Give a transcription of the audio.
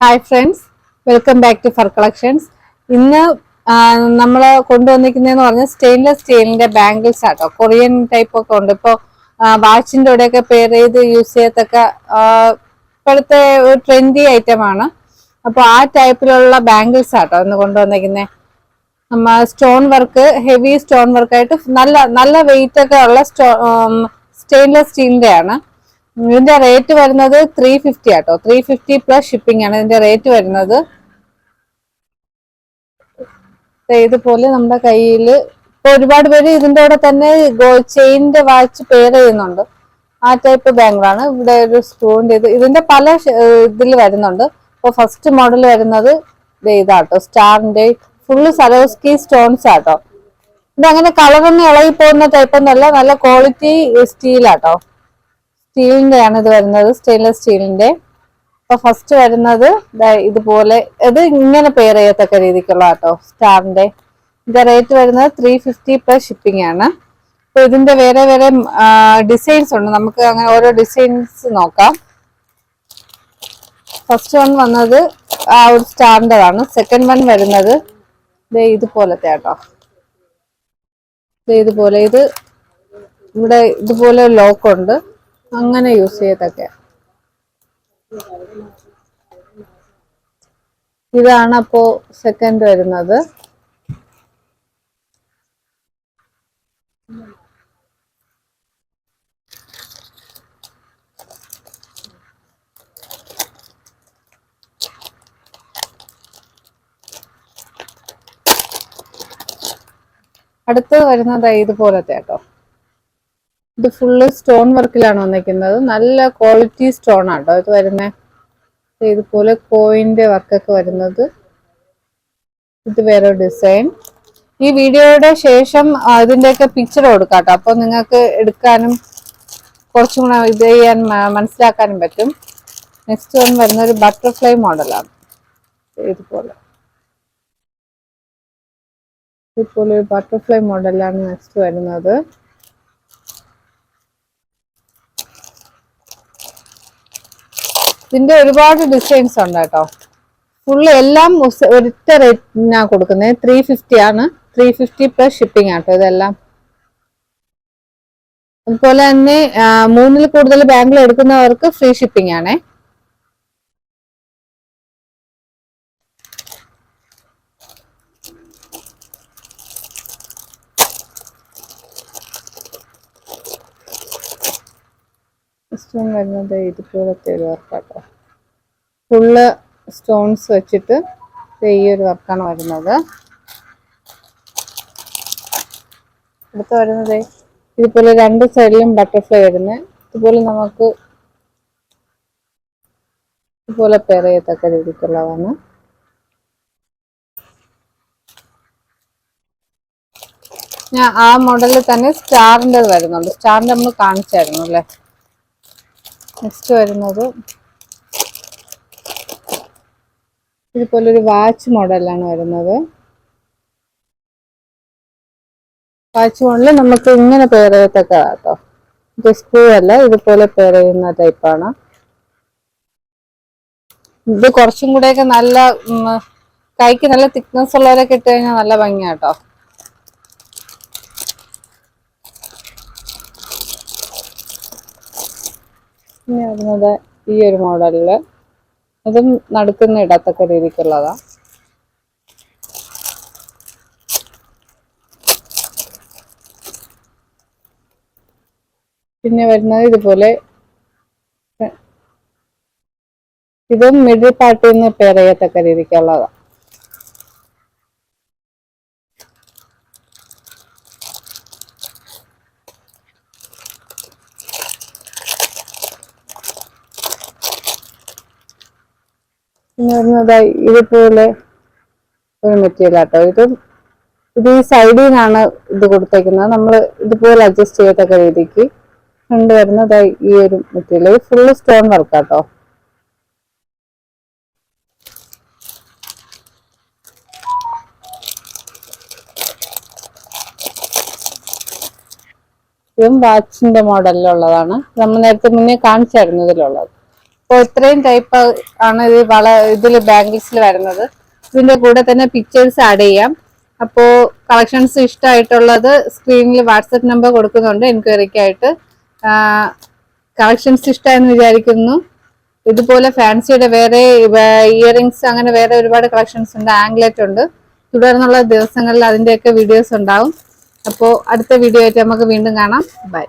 Hi friends, welcome back to fur collections. ഇന്ന് നമ്മൾ കൊണ്ടുവന്നിരിക്കുന്നതെന്ന് പറഞ്ഞാൽ സ്റ്റെയിൻലെസ് സ്റ്റീലിന്റെ ബാംഗിൾസ് ആട്ടോ. കൊറിയൻ ടൈപ്പ് ഒക്കെ ഉണ്ട്. ഇപ്പോൾ വാച്ചിന്റെ കൂടെയൊക്കെ പെയർ ചെയ്ത് യൂസ് ചെയ്യത്തക്ക ഇപ്പോഴത്തെ ഒരു ട്രെൻഡി ഐറ്റം ആണ്. അപ്പോൾ ആ ടൈപ്പിലുള്ള ബാംഗിൾസ് ആട്ടോ ഇന്ന് കൊണ്ടുവന്നിരിക്കുന്നത്. നമ്മ സ്റ്റോൺ വർക്ക്, ഹെവി സ്റ്റോൺ വർക്കായിട്ട് നല്ല നല്ല വെയിറ്റ് ഒക്കെ ഉള്ള സ്റ്റെയിൻലെസ് സ്റ്റീലിന്റെ ആണ്. ഇതിന്റെ റേറ്റ് വരുന്നത് 350 ആട്ടോ. 350 പ്ലസ് ഷിപ്പിംഗ് ആണ് ഇതിന്റെ റേറ്റ് വരുന്നത്. ഇതുപോലെ നമ്മുടെ കയ്യിൽ ഇപ്പൊ ഒരുപാട് പേര് ഇതിന്റെ കൂടെ തന്നെ ചെയിന്റെ വാച്ച് പെയർ ചെയ്യുന്നുണ്ട്. ആ ടൈപ്പ് ബാങ്കിളാണ്. ഇവിടെ ഒരു സ്ക്രൂവിന്റെ ഇതിന്റെ പല ഇതിൽ വരുന്നുണ്ട്. ഇപ്പൊ ഫസ്റ്റ് മോഡൽ വരുന്നത് ഇതാട്ടോ, സ്റ്റാറിന്റെ ഫുള്ള് സരോസ്കി സ്റ്റോൺസ് ആട്ടോ. ഇതങ്ങനെ കളറൊന്നും ഇളകി പോകുന്ന ടൈപ്പ് ഒന്നല്ല, നല്ല ക്വാളിറ്റി സ്റ്റീലാട്ടോ. സ്റ്റീലിന്റെ ആണ് ഇത് വരുന്നത്, സ്റ്റെയിൻലെസ് സ്റ്റീലിന്റെ. അപ്പൊ ഫസ്റ്റ് വരുന്നത് ഇതുപോലെ, ഇത് ഇങ്ങനെ പെയർ ചെയ്യത്തക്ക രീതിക്കുള്ള കേട്ടോ, സ്റ്റാറിന്റെ. ഇതിന്റെ റേറ്റ് വരുന്നത് 350 പ്ലസ് ഷിപ്പിംഗ് ആണ്. അപ്പൊ ഇതിന്റെ വേറെ വേറെ ഡിസൈൻസ് ഉണ്ട്. നമുക്ക് അങ്ങനെ ഓരോ ഡിസൈൻസ് നോക്കാം. ഫസ്റ്റ് വൺ വന്നത് ആ ഒരു സ്റ്റാറിന്റെ ആണ്. സെക്കൻഡ് വൺ വരുന്നത് ഇതുപോലത്തെ കേട്ടോ. ഇതുപോലെ ഇത് ഇവിടെ ഇതുപോലെ ലോക്ക് ഉണ്ട്, അങ്ങനെ യൂസ് ചെയ്യത്തൊക്കെ. ഇതാണ് അപ്പോ സെക്കൻഡ് വരുന്നത്. അടുത്തത് വരുന്നത് ഇതുപോലത്തെ കേട്ടോ. ഇത് ഫുള്ള് സ്റ്റോൺ വർക്കിലാണ് വന്നിരിക്കുന്നത്. നല്ല ക്വാളിറ്റി സ്റ്റോൺ ആട്ടോ ഇത് വരുന്നത്. ഇതുപോലെ കോയിന്റെ വർക്കൊക്കെ വരുന്നത്. ഇത് വേറെ ഡിസൈൻ. ഈ വീഡിയോയുടെ ശേഷം ഇതിന്റെയൊക്കെ പിക്ചർ കൊടുക്കാട്ടോ. അപ്പൊ നിങ്ങൾക്ക് എടുക്കാനും കുറച്ചും കൂടെ ഇത് ചെയ്യാൻ മനസ്സിലാക്കാനും പറ്റും. നെക്സ്റ്റ് വന്ന് വരുന്ന ഒരു ബട്ടർഫ്ലൈ മോഡലാണ്. ഇതുപോലെ ഒരു ബട്ടർഫ്ലൈ മോഡലാണ് നെക്സ്റ്റ് വരുന്നത്. ഇതിന്റെ ഒരുപാട് ഡിസൈൻസ് ഉണ്ട് കേട്ടോ. ഫുള്ള് എല്ലാം ഒരൊറ്റ റേറ്റിനാ കൊടുക്കുന്നത്. 350 ആണ്. 350 പ്ലസ് ഷിപ്പിംഗ് ആട്ടോ ഇതെല്ലാം. അതുപോലെ തന്നെ 3-ൽ കൂടുതൽ ബാങ്കിൽ എടുക്കുന്നവർക്ക് ഫ്രീ ഷിപ്പിംഗ് ആണേ. വരുന്നത് ഇതുപോലത്തെ ഒരു വർക്കാട്ടോ. ഫുള്ള് സ്റ്റോൺസ് വെച്ചിട്ട് ഈ ഒരു വർക്കാണ് വരുന്നത്. അടുത്ത വരുന്നത് ഇതുപോലെ രണ്ട് സൈഡിലും ബട്ടർഫ്ലൈ വരുന്നത്. ഇതുപോലെ നമുക്ക് ഇതുപോലെ പെയർ ചെയ്യത്തക്ക രീതിക്കുള്ളതാണ്. ഞാൻ ആ മോഡലിൽ തന്നെ സ്റ്റാറിൻ്റെ വരുന്നുണ്ട്. സ്റ്റാറിൻ്റെ നമ്മൾ കാണിച്ചായിരുന്നു അല്ലേ. നെക്സ്റ്റ് വരുന്നത് ഇതുപോലെ ഒരു വാച്ച് മോഡലാണ് വരുന്നത്. വാച്ച് മോഡല് നമുക്ക് ഇങ്ങനെ പെയർ ചെയ്യത്തക്ക കേട്ടോ. ഇത് സ്ക്രൂ അല്ല, ഇതുപോലെ പെയർ ചെയ്യുന്ന ടൈപ്പാണ്. ഇത് കുറച്ചും കൂടെയൊക്കെ നല്ല കൈക്ക് നല്ല തിക്നെസ് ഉള്ളവരൊക്കെ ഇട്ട് കഴിഞ്ഞാൽ നല്ല ഭംഗിയാട്ടോ. പിന്നെ വരുന്നത് ഈ ഒരു മോഡലില്, അതും നടുക്കുന്ന ഇടത്തക്ക രീതിക്കുള്ളതാ. പിന്നെ വരുന്നത് ഇതുപോലെ, ഇതും മിഡിൽ പാർട്ടിൽ നിന്ന് പെയർ ചെയ്യത്തക്ക രീതിക്കുള്ളതാ. പിന്നെ വരുന്നത് ഇതുപോലെ ഒരു മെറ്റീരിയൽ ആട്ടോ. ഇത് ഈ സൈഡിൽ നിന്നാണ് ഇത് കൊടുത്തേക്കുന്നത്. നമ്മൾ ഇതുപോലെ അഡ്ജസ്റ്റ് ചെയ്യത്തക്ക രീതിക്ക് കണ്ടുവരുന്നത് ഈ ഒരു മെറ്റീരിയൽ. ഇത് ഫുള്ള് സ്റ്റോൺ വർക്കാട്ടോ. ഇതും വാച്ചിന്റെ മോഡലിലുള്ളതാണ്. നമ്മൾ നേരത്തെ മുന്നേ കാണിച്ചായിരുന്നു ഇതിലുള്ളത്. അപ്പോൾ ഇത്രയും ടൈപ്പ് ആണ് ഇതിൽ ബാംഗിൾസിൽ വരുന്നത്. ഇതിന്റെ കൂടെ തന്നെ പിക്ചേഴ്സ് ആഡ് ചെയ്യാം. അപ്പോൾ കളക്ഷൻസ് ഇഷ്ടമായിട്ടുള്ളത് സ്ക്രീനിൽ വാട്സപ്പ് നമ്പർ കൊടുക്കുന്നുണ്ട് എൻക്വയറിക്കായിട്ട്. കളക്ഷൻസ് ഇഷ്ടമായെന്ന് വിചാരിക്കുന്നു. ഇതുപോലെ ഫാൻസിയുടെ വേറെ ഇയറിങ്സ് അങ്ങനെ വേറെ ഒരുപാട് കളക്ഷൻസ് ഉണ്ട്. ആംഗ്ലെറ്റ് ഉണ്ട്. തുടർന്നുള്ള ദിവസങ്ങളിൽ അതിന്റെയൊക്കെ വീഡിയോസ് ഉണ്ടാവും. അപ്പോൾ അടുത്ത വീഡിയോ ആയിട്ട് നമുക്ക് വീണ്ടും കാണാം. ബൈ.